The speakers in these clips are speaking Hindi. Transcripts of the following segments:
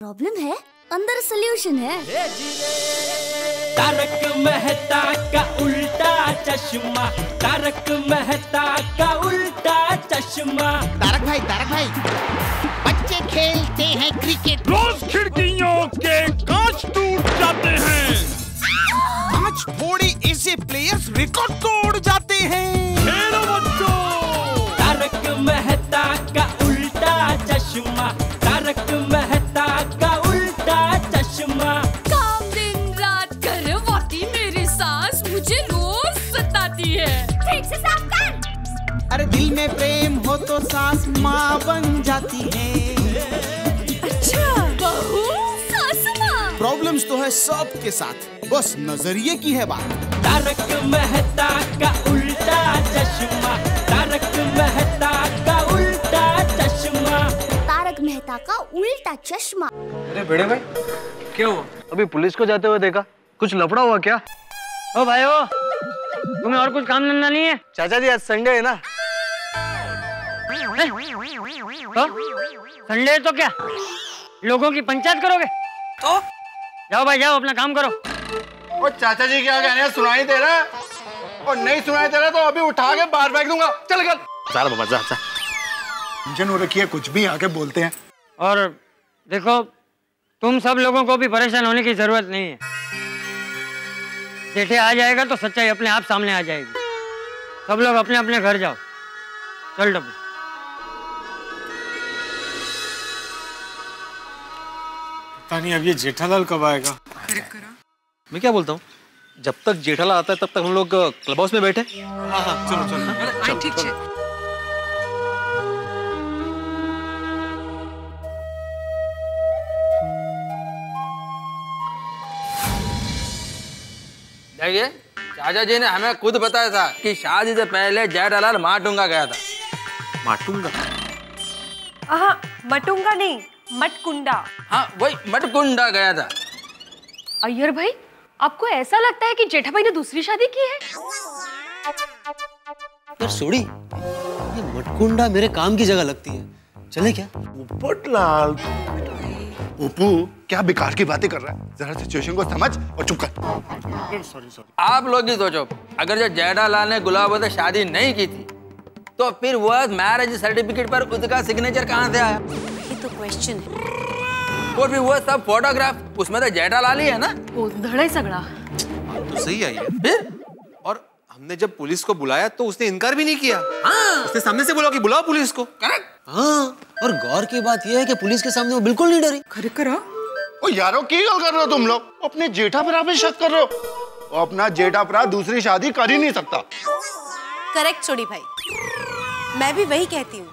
प्रॉब्लम है, अंदर सोल्यूशन है। तारक मेहता का उल्टा चश्मा, तारक मेहता का उल्टा चश्मा। तारक भाई, बच्चे खेलते हैं क्रिकेट, रोज खिड़कियों के कांच टूट जाते हैं। कांच फोड़े ऐसे प्लेयर्स रिकॉर्ड तोड़ जाते हैं। खेलो बच्चों। तारक मेहता का उल्टा चश्मा, तारक मेहता का उल्टा चश्मा। काम दिन रात करवाती मेरी सास, मुझे रोज सताती है। ठीक से साफ कर। अरे दिल में प्रेम हो तो सास माँ बन जाती है। अच्छा, बहू सास माँ। प्रॉब्लम्स तो है सबके साथ, बस नजरिए की है बात। तारक मेहता का उल्टा चश्मा, तारक मेहता का उल्टा चश्मा। तारक मेहता का उल्टा चश्मा। अरे बड़े भाई, क्या हुआ? अभी पुलिस को जाते हुए देखा, कुछ लफड़ा हुआ क्या? ओ भाई ओ, तुम्हें और कुछ काम धंधा नहीं है? चाचा जी आज संडे है ना। संडे है तो क्या लोगों की पंचायत करोगे? तो जाओ भाई जाओ, अपना काम करो। वो चाचा जी क्या कह रहे हैं, सुनाई दे रहा है? और नहीं सुनाई दे रहा तो अभी उठा के बाहर फेंक दूंगा। चल चल बाबा जा। टेंशन हो रखी है, कुछ भी आके बोलते हैं। और देखो, तुम सब लोगों को भी परेशान होने की जरूरत नहीं है। जेठे आ जाएगा तो सच्चाई अपने आप सामने आ जाएगी। सब लोग अपने अपने घर जाओ। चल डब्बू। पता नहीं अब ये जेठालाल कब आएगा। मैं क्या बोलता हूँ, जब तक जेठालाल आता है तब तक हम लोग क्लब हाउस में बैठे। हाँ चलो। ठीक है। देखिए, चाचा जी ने हमें खुद बताया था कि शादी से पहले जेठालाल माटुंगा गया था। माटुंगा? हाँ, मटुंगा नहीं, मटकुंडा। हाँ वही मटकुंडा गया था। अय्यर भाई, आपको ऐसा लगता है कि जेठा भाई ने दूसरी शादी की है? यार सोड़ी, ये मटकुंडा मेरे काम की जगह लगती है, चले क्या? पोपटलाल, उपू क्या बेकार की बातें कर रहा है, जरा सिचुएशन को समझ और चुप कर। सॉरी। आप लोग ही सोचो, अगर जो जेठालाल ने गुलाबो से शादी नहीं की थी तो फिर वह मैरिज सर्टिफिकेट पर उसका सिग्नेचर कहाँ से आया? ये तो क्वेश्चन है। और फिर वो सब फोटोग्राफ, उसमें तो जेठालाल ही है ना। वो धड़ा सगड़ा। तो सही आई है। फिर और हमने जब पुलिस को बुलाया तो उसने इनकार भी नहीं किया। हाँ। उसने सामने से बोला कि बुलाओ पुलिस को। करेक्ट। हाँ, और गौर की बात यह है कि पुलिस के सामने वो बिल्कुल नहीं डरी। खरेखर? ओ यारो की गल कर रहे हो तुम लोग? अपने जेठा भरा पे शक कर रहे हो? वो अपना जेठा भरा दूसरी शादी कर ही नहीं सकता। करेक्ट छोड़ी भाई, मैं भी वही कहती हूँ,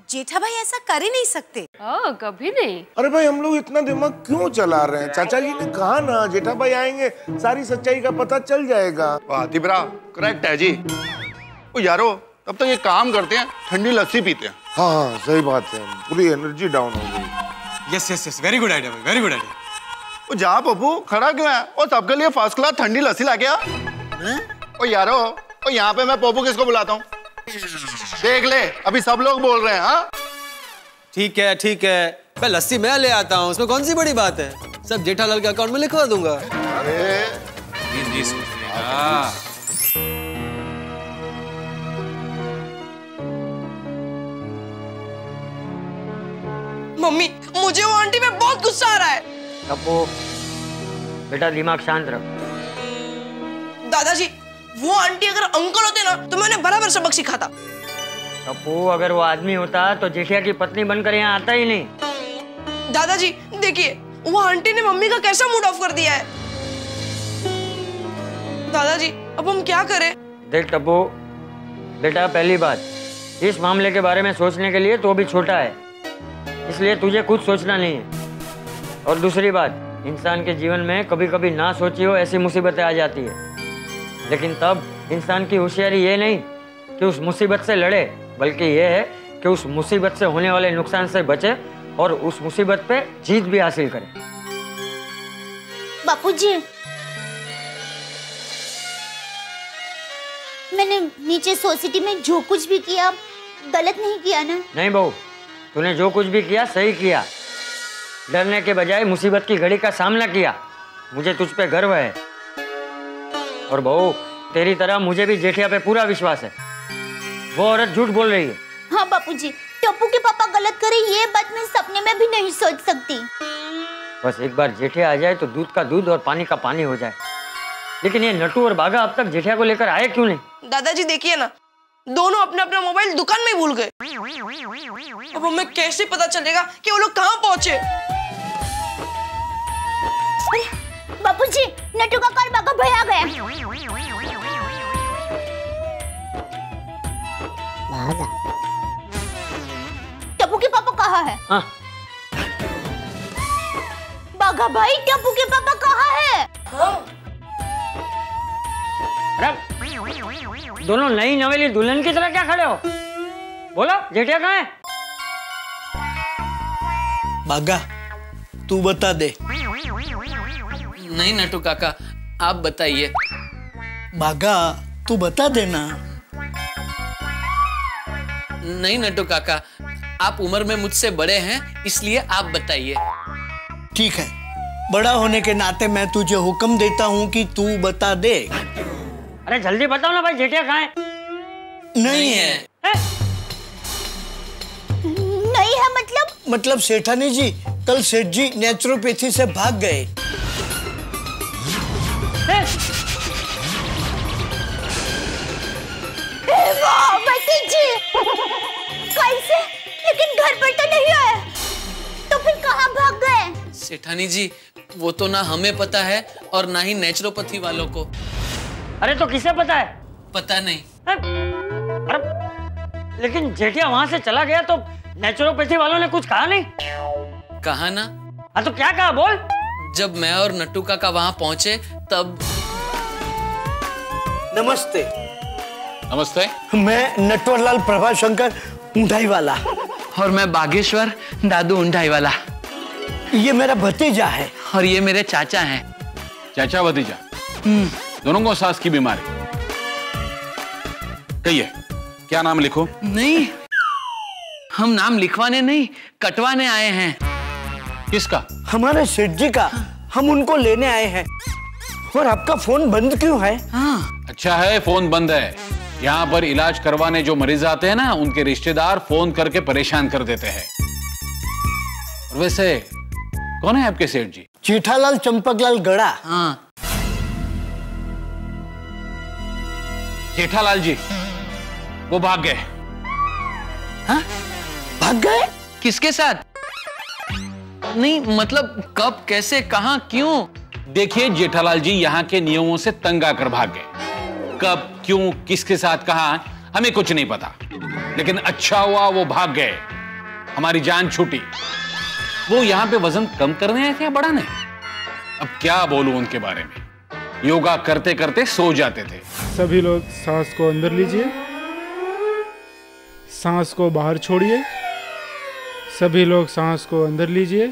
जेठा भाई ऐसा कर ही नहीं सकते। कभी नहीं। अरे भाई हम लोग इतना दिमाग क्यों चला रहे हैं? चाचा जी ने कहा ना जेठा भाई आएंगे, सारी सच्चाई का पता चल जाएगा। तिबरा करेक्ट है जी। ओ यारो तब तक ये काम करते हैं, ठंडी लस्सी पीते हैं। हाँ सही बात है, पूरी एनर्जी डाउन हो गई। Yes very good idea, very good idea. ओ जा पप्पू, खड़ा क्यों है? और सबके लिए फर्स्ट क्लास ठंडी लस्सी लाके आ। ओ यारो, ओ यहाँ पे मैं पप्पू किसको बुलाता हूँ? देख ले, अभी सब लोग बोल रहे हैं। हाँ ठीक है, मैं लस्सी मैं ले आता हूँ, उसमें कौन सी बड़ी बात है? सब जेठालाल के अकाउंट में लिखवा दूंगा। अरे मम्मी, मुझे वो आंटी पे बहुत गुस्सा आ रहा है। डब्बू, बेटा दिमाग शांत रख। दादाजी, वो आंटी अगर अंकल होते ना तो मैं उन्हें बराबर सबक सिखाता। डब्बू, अगर वो आदमी होता तो जेठिया की पत्नी बनकर यहाँ आता ही नहीं। दादाजी देखिए, वो आंटी ने मम्मी का कैसा मूड ऑफ कर दिया है। दादाजी अब हम क्या करें? देख टप्पू बेटा, पहली बात, इस मामले के बारे में सोचने के लिए तो भी छोटा है, इसलिए तुझे कुछ सोचना नहीं है। और दूसरी बात, इंसान के जीवन में कभी कभी ना सोची हो ऐसी मुसीबतें आ जाती है, लेकिन तब इंसान की होशियारी ये नहीं कि उस मुसीबत से लड़े, बल्कि ये है कि उस मुसीबत से होने वाले नुकसान से बचे और उस मुसीबत पे जीत भी हासिल करे। बापूजी, मैंने नीचे सोसाइटी में जो कुछ भी किया गलत नहीं किया ना? नहीं बहू, तूने जो कुछ भी किया सही किया, डरने के बजाय मुसीबत की घड़ी का सामना किया। मुझे तुझ पे गर्व है। और बहू, तेरी तरह मुझे भी जेठिया पे पूरा विश्वास है। वो औरत झूठ बोल रही है। हाँ बापूजी, टप्पू के पापा गलत करे ये बात मैं सपने में भी नहीं सोच सकती। बस एक बार जेठिया आ जाए तो दूध का दूध और पानी का पानी हो जाए। लेकिन ये नटू और बागा अब तक जेठिया को लेकर आए क्यों नहीं? दादाजी देखिए ना, दोनों अपना अपना मोबाइल दुकान में भूल गए। अब हमें कैसे पता चलेगा कि वो लोग कहाँ पहुँचे? बापूजी, नटू का कार बागा भाई आ गया। टप्पू के पापा कहाँ है? हाँ। बागा भाई, टप्पू के पापा कहाँ है? अरे दोनों नई नवेली दुल्हन की तरह क्या खड़े हो? बोलो, जेठिया कहाँ है? बागा, तू बता दे। नहीं नटू काका, आप बताइए। बागा, तू बता देना। नहीं नटू काका, आप उम्र में मुझसे बड़े हैं, इसलिए आप बताइए। ठीक है, बड़ा होने के नाते मैं तुझे हुक्म देता हूँ कि तू बता दे। अरे जल्दी बताओ ना भाई, जेठिया कहाँ है? नहीं है। नहीं है मतलब सेठानी जी, कल सेठ जी नेचुरोपैथी से भाग गए। कैसे? लेकिन घर पर तो नहीं आए, तो फिर कहाँ भाग गए? सेठानी जी, वो तो ना हमें पता है और ना ही नेचुरोपैथी वालों को। अरे तो किसे पता है? पता नहीं। अरे लेकिन जेठिया वहां से चला गया तो नेचुरोपैथी वालों ने कुछ कहा नहीं? कहा ना। हाँ तो क्या कहा, बोल। जब मैं और नट्टू काका वहां पहुंचे तब। नमस्ते। नमस्ते। मैं नटवरलाल प्रभाशंकर ऊंढाई वाला। और मैं बागेश्वर दादू ऊंढाई वाला। ये मेरा भतीजा है। और ये मेरे चाचा हैं। चाचा भतीजा दोनों को सांस की बीमारी। कहिए, क्या नाम लिखो? नहीं, हम नाम लिखवाने नहीं, कटवाने आए हैं। किसका? हमारे सेठ जी का। हम उनको लेने आए हैं। और आपका फोन बंद क्यों है? हाँ। अच्छा है फोन बंद है। यहाँ पर इलाज करवाने जो मरीज आते हैं ना, उनके रिश्तेदार फोन करके परेशान कर देते हैं। और वैसे कौन है आपके सेठ जी? जेठालाल चंपकलाल गड़ा। हाँ। जेठालाल जी वो भाग गए। हाँ? भाग गए? किसके साथ? नहीं मतलब कब, कैसे, कहां, क्यों? देखिए जेठालाल जी यहाँ के नियमों से तंग आकर भाग गए। कब, क्यों, किसके साथ, कहां, हमें कुछ नहीं पता। लेकिन अच्छा हुआ वो भाग गए, हमारी जान छूटी। वो यहाँ पे वजन कम करने आए थे या बढ़ाने? अब क्या बोलूं उनके बारे में। योगा करते करते सो जाते थे। सभी लोग सांस को अंदर लीजिए, सांस को बाहर छोड़िए। सभी लोग सांस को अंदर लीजिए,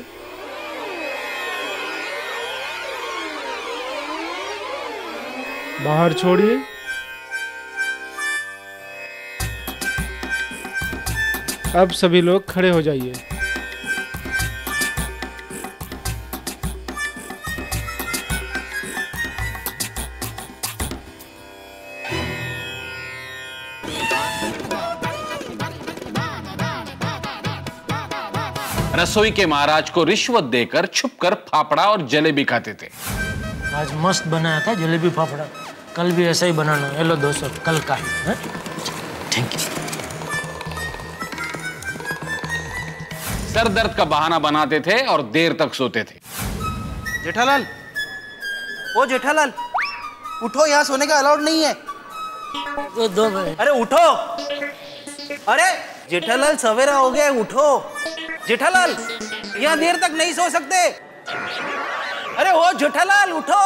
बाहर छोड़िए। अब सभी लोग खड़े हो जाइए। रसोई के महाराज को रिश्वत देकर छुपकर फाफड़ा और जलेबी खाते थे। आज मस्त बनाया था जलेबी फाफड़ा, कल भी ऐसा ही बनाना। ये लो 200 कल का। Thank you. सर दर्द का बहाना बनाते थे और देर तक सोते थे। जेठालाल, ओ जेठालाल, उठो, यहाँ सोने का अलाउड नहीं है। दो भाई। अरे उठो। अरे जेठालाल, सवेरा हो गया, उठो। जेठालाल, यहाँ देर तक नहीं सो सकते। अरे ओ जेठालाल उठो।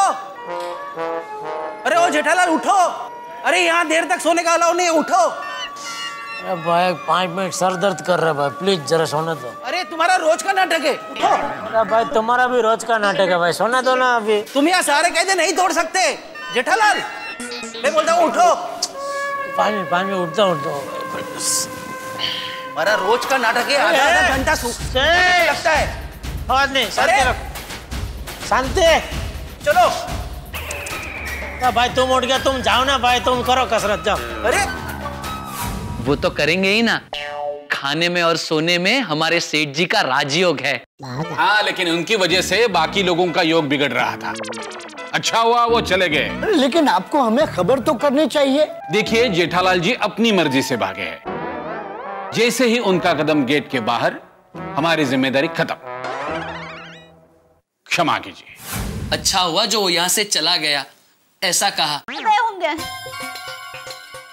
अरे ओ जेठालाल उठो। अरे यहाँ देर तक सोने का अलाउ नहीं है, उठो। अरे भाई 5 मिनट सर दर्द कर रहा है भाई, प्लीज जरा सोने दो। अरे तुम्हारा रोज का नाटक है, उठो। अरे भाई तुम्हारा भी रोज का नाटक है भाई, सोने दो ना अभी। तुम यहाँ सारे कायदे नहीं तोड़ सकते। जेठालाल, मैं बोलता हूँ उठो। 5 मिनट उठता हूँ। हमारा रोज का नाटक है, आधा घंटा लगता है। आवाज नहीं, शांति रखो, शांति। चलो भाई, तुम उठ गया, तुम जाओ ना भाई, तुम करो कसरत, जाओ। अरे वो तो करेंगे ही ना, खाने में और सोने में हमारे सेठ जी का राजयोग है। हाँ, लेकिन उनकी वजह से बाकी लोगों का योग बिगड़ रहा था। अच्छा हुआ वो चले गए। लेकिन आपको हमें खबर तो करनी चाहिए। देखिए, जेठालाल जी अपनी मर्जी से भागे हैं। जैसे ही उनका कदम गेट के बाहर, हमारी जिम्मेदारी खत्म। क्षमा कीजिए। अच्छा हुआ जो वो यहाँ से चला गया, ऐसा कहा। गए होंगे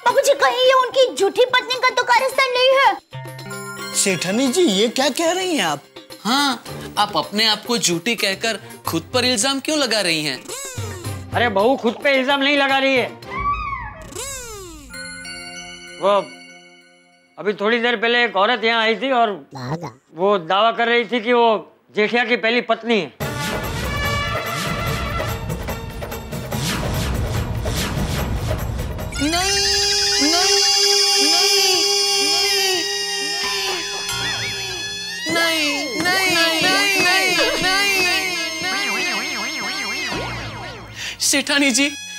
बाबूजी, कहीं ये उनकी झूठी पत्नी का तो कारस्तान नहीं है? सेठानी जी, ये क्या कह रही हैं आप? हाँ, आप अपने आप को झूठी कहकर खुद पर इल्जाम क्यों लगा रही हैं? अरे बहू खुद पे इल्जाम नहीं लगा रही है। वो अभी थोड़ी देर पहले एक औरत यहाँ आई थी और वो दावा कर रही थी कि वो जेठिया की पहली पत्नी है।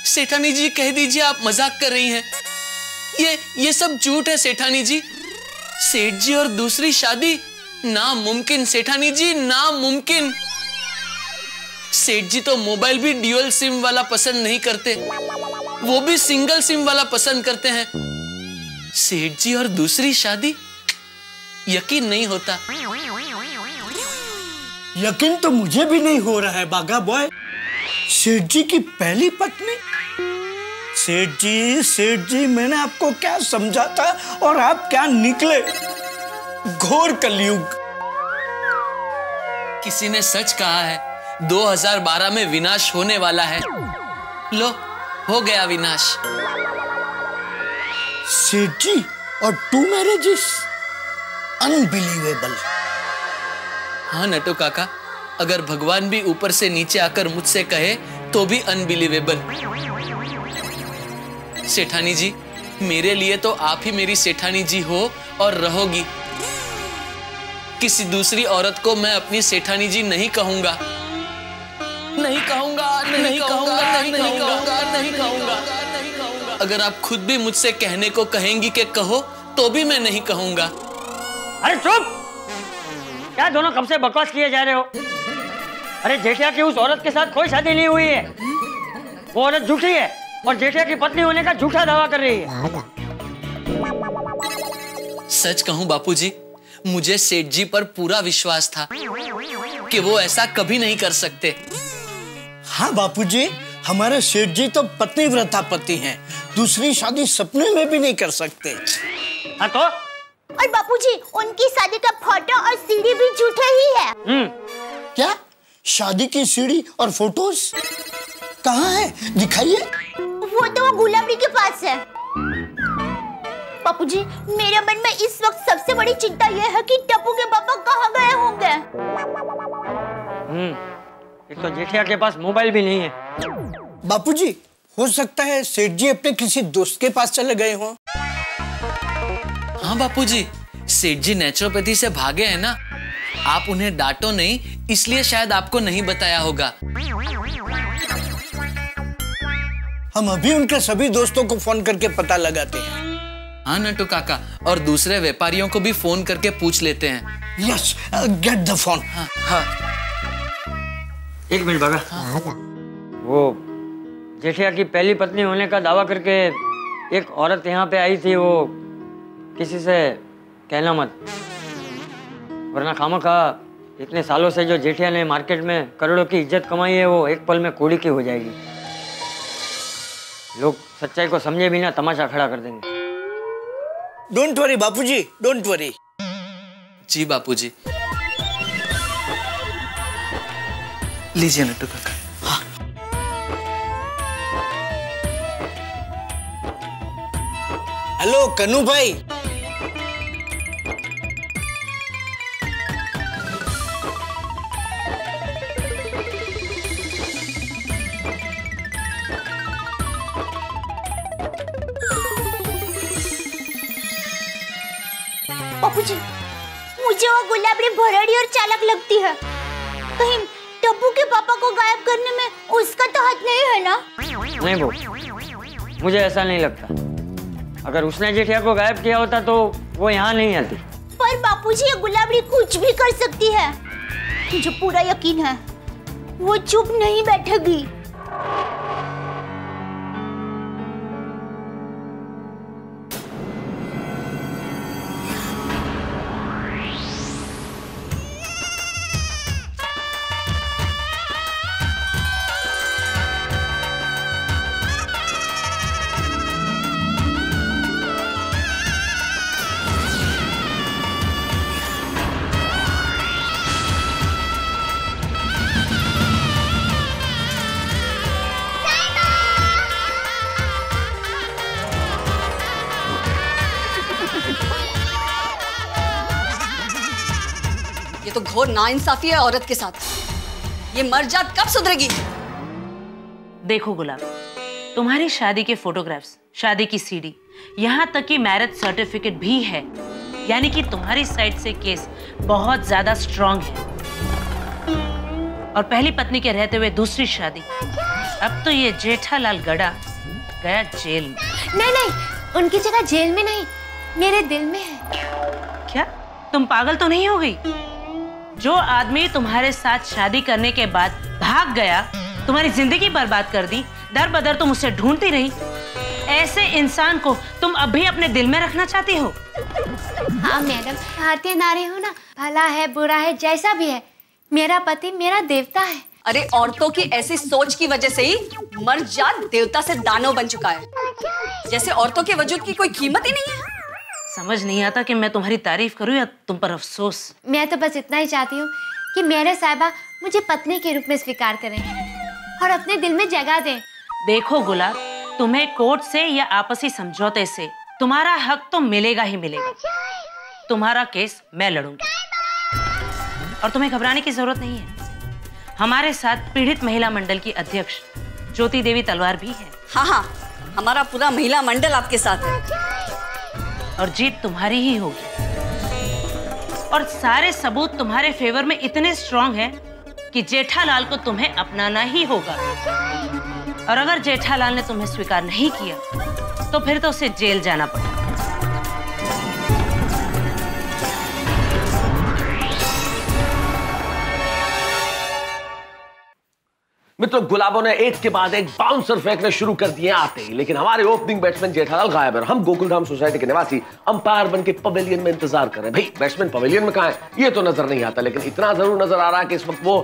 सेठानी जी कह दीजिए, आप मजाक कर रही हैं। ये सब झूठ है सेठानी जी। सेठ जी और दूसरी शादी नामुमकिन सेठानी जी, नामुमकिन। सेठ जी तो मोबाइल भी ड्यूअल सिम वाला पसंद नहीं करते, वो भी सिंगल सिम वाला पसंद करते हैं। सेठ जी और दूसरी शादी, यकीन नहीं होता। यकीन तो मुझे भी नहीं हो रहा है बागा बॉय। सेठ जी की पहली पत्नी? सेठ जी, मैंने आपको क्या समझा था और आप क्या निकले? घोर कलयुग। किसी ने सच कहा है, 2012 में विनाश होने वाला है। लो, हो गया विनाश। सेठ जी और 2 मैरिजेस, अनबिलीवेबल। हाँ नटू काका, अगर भगवान भी ऊपर से नीचे आकर मुझसे कहे तो भी अनबिलीवेबल। सेठानी जी, मेरे लिए तो आप ही मेरी सेठानी जी हो और रहोगी। किसी दूसरी औरत को मैं अपनी सेठानी जी नहीं कहूंगा, नहीं कहूंगा, नहीं कहूंगा, नहीं कहूंगा, नहीं कहूंगा। अगर आप खुद भी मुझसे कहने को कहेंगी कि कहो, तो भी मैं नहीं कहूंगा। अरे चुप! क्या दोनों कब से बकवास किए जा रहे हो? अरे जेठिया की उस औरत के साथ कोई शादी नहीं हुई है। वो औरत झूठी है और जेठिया की पत्नी होने का झूठा दावा कर रही है। सच कहूं बापूजी, मुझे सेठ जी पर पूरा विश्वास था कि वो ऐसा कभी नहीं कर सकते। हाँ बापूजी, हमारे सेठ जी तो पतिव्रता पति हैं, दूसरी शादी सपने में भी नहीं कर सकते। हाँ तो? और बापूजी, उनकी शादी का फोटो और सीडी भी झूठे ही है। क्या? शादी की सीडी और फोटोज कहाँ है? दिखाइए। वो तो वो गुलाबरी के पास है। बापूजी, मेरे मन में इस वक्त सबसे बड़ी चिंता यह है कि टप्पू के पापा कहाँ गए होंगे। एक तो जेठिया के पास मोबाइल भी नहीं है। बापूजी, हो सकता है सेठ जी अपने किसी दोस्त के पास चले गए हों। हाँ बापूजी, सेठ जी नेचुरोपैथी से भागे हैं ना। आप उन्हें डांटो नहीं, इसलिए शायद आपको नहीं बताया होगा। हम अभी उनके सभी दोस्तों को फोन करके पता लगाते हैं। हाँ नटू काका, और दूसरे व्यापारियों को भी फोन करके पूछ लेते हैं। Yes, get the phone. हाँ। एक मिनट बागा। वो जेठिया की पहली पत्नी होने का दावा करके एक औरत यहाँ पे आई थी, वो किसी से कहना मत, वरना खामखा इतने सालों से जो जेठिया ने मार्केट में करोड़ों की इज्जत कमाई है, वो एक पल में कूड़ी की हो जाएगी। लोग सच्चाई को समझे बिना तमाशा खड़ा कर देंगे। Don't worry Bapuji, don't worry. जी बापूजी। लीजिए नट्टू काका। हेलो कन्नू भाई। बापूजी, मुझे वो गुलाबरी भरड़ी और चालाक लगती है। कहीं टप्पू के पापा को गायब करने में उसका तो हाथ नहीं है ना? नहीं वो, मुझे ऐसा नहीं लगता। अगर उसने जेठिया को गायब किया होता तो वो यहाँ नहीं आती। पर बापूजी, ये गुलाबड़ी कुछ भी कर सकती है। मुझे पूरा यकीन है वो चुप नहीं बैठेगी। तो घोर नाइंसाफी है औरत के साथ। ये मर्जात कब सुधरेगी? देखो गुलाब, तुम्हारी शादी के फोटोग्राफ्स, शादी की सीडी, यहाँ तक कि मैरिज सर्टिफिकेट भी है। यानी कि तुम्हारी साइड से केस बहुत ज्यादा स्ट्रांग है। और पहली पत्नी के रहते हुए दूसरी शादी, अब तो ये जेठालाल गड़ा गया जेल में। नहीं नहीं, उनकी जगह जेल में नहीं, मेरे दिल में है। क्या तुम पागल तो नहीं हो गई? जो आदमी तुम्हारे साथ शादी करने के बाद भाग गया, तुम्हारी जिंदगी बर्बाद कर दी, दर बदर तुम उसे ढूंढती रही, ऐसे इंसान को तुम अब भी अपने दिल में रखना चाहती हो? हाँ मैडम, भारतीय नारी हो ना, भला है बुरा है जैसा भी है, मेरा पति मेरा देवता है। अरे औरतों की ऐसी सोच की वजह से ही मर्जात देवता से दानव बन चुका है। जैसे औरतों के वजूद की कोई कीमत ही नहीं है। समझ नहीं आता कि मैं तुम्हारी तारीफ करूं या तुम पर अफसोस। मैं तो बस इतना ही चाहती हूँ कि मेरे साहिबा मुझे पत्नी के रूप में स्वीकार करें और अपने दिल में जगह दें। देखो गुलाब, तुम्हें कोर्ट से या आपसी समझौते से तुम्हारा हक तो मिलेगा ही मिलेगा। तुम्हारा केस मैं लड़ूंगी और तुम्हें घबराने की जरूरत नहीं है। हमारे साथ पीड़ित महिला मंडल की अध्यक्ष ज्योति देवी तलवार भी है। हाँ हाँ, हमारा पूरा महिला मंडल आपके साथ है और जीत तुम्हारी ही होगी। और सारे सबूत तुम्हारे फेवर में इतने स्ट्रांग हैं कि जेठालाल को तुम्हें अपनाना ही होगा। और अगर जेठालाल ने तुम्हें स्वीकार नहीं किया तो फिर तो उसे जेल जाना पड़ेगा। मित्रों, गुलाबों ने एक के बाद एक बाउंसर फेंकने शुरू कर दिए आते ही, लेकिन हमारे ओपनिंग बैट्समैन जेठालाल गायब है। हम गोकुलधाम सोसाइटी के निवासी अंपायर बन के पवेलियन में इंतजार कर रहे हैं। भाई बैट्समैन पवेलियन में कहां है ये तो नजर नहीं आता, लेकिन इतना जरूर नजर आ रहा है कि इस वक्त वो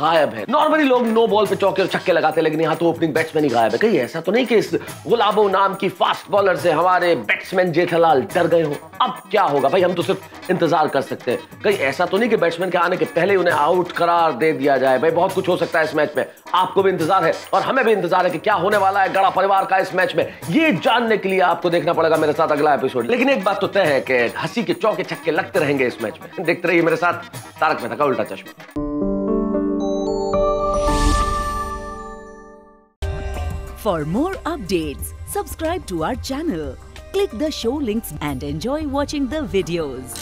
गायब है। नॉर्मली लोग नो बॉल पे चौके और छक्के लगाते हैं, लेकिन यहाँ तो ओपनिंग बैट्समैन ही गायब है। कहीं ऐसा तो नहीं कि इस गुलाबो नाम की फास्ट बॉलर से हमारे बैट्समैन जेठालाल डर गए हो? अब क्या होगा भाई, हम तो सिर्फ इंतजार कर सकते हैं। कहीं ऐसा तो नहीं कि बैट्समैन के आने के पहले उन्हें आउट करार दे दिया जाए? भाई बहुत कुछ हो सकता है इस मैच में। आपको भी इंतजार है और हमें भी इंतजार है कि क्या होने वाला है गड़ा परिवार का इस मैच में। ये जानने के लिए आपको देखना पड़ेगा मेरे साथ अगला एपिसोड। लेकिन एक बात तो तय है कि हंसी के चौके छक्के लगते रहेंगे इस मैच में। देखते रहिए मेरे साथ तारक मेहता का उल्टा चश्मा। For more updates, subscribe to our channel, click the show links and enjoy watching the videos.